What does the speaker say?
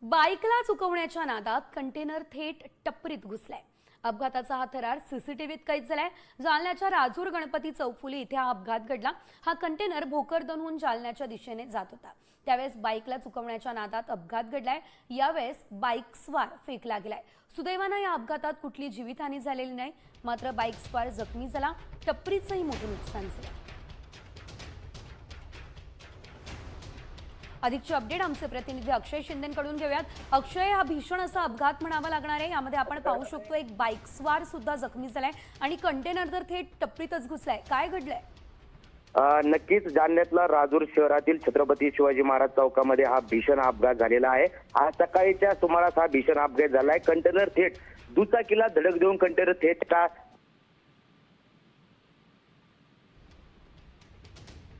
बाईकला चुकवण्याच्या नादात कंटेनर थेट टपरीत घुसलाय। अपघाताचा हा थरार सीसीटीव्हीत कैद झालाय। जालन्याच्या राजूर गणपती चौफुली इथे हा अपघात घडला। हा कंटेनर भोकरदनहून जालन्याच्या दिशेने जात होता। त्यावेळेस बाईकला चुकवण्याच्या नादात अपघात घडलाय। यावेळेस बाईक स्वार फेकला गेलाय। सुदैवाने या अपघातात कुठली जीवितहानी झालेली नाही, मात्र बाईक स्वार जखमी झाला। टपरीचंही मोठं नुकसान झालं। अधिकची अपडेट आमचे प्रतिनिधी अक्षय शिंदेकडून घेऊयात। अक्षय, हा भीषण असा अपघात म्हणावा लागणार आहे। यामध्ये आपण पाहू शकतो एक बाईक स्वार सुद्धा जखमी झालाय आणि कंटेनर तर थेट टपरीतच घुसलाय। काय घडलंय? नक्कीच जालन्यातला राजूर शहरातील छत्रपती शिवाजी महाराज चौकामध्ये हा भीषण अपघात झालेला आहे। आज सकाळीच्या सुमारास हा भीषण अपघात झालाय। कंटेनर थेट दुचाकीला धडक देऊन कंटेनर थेट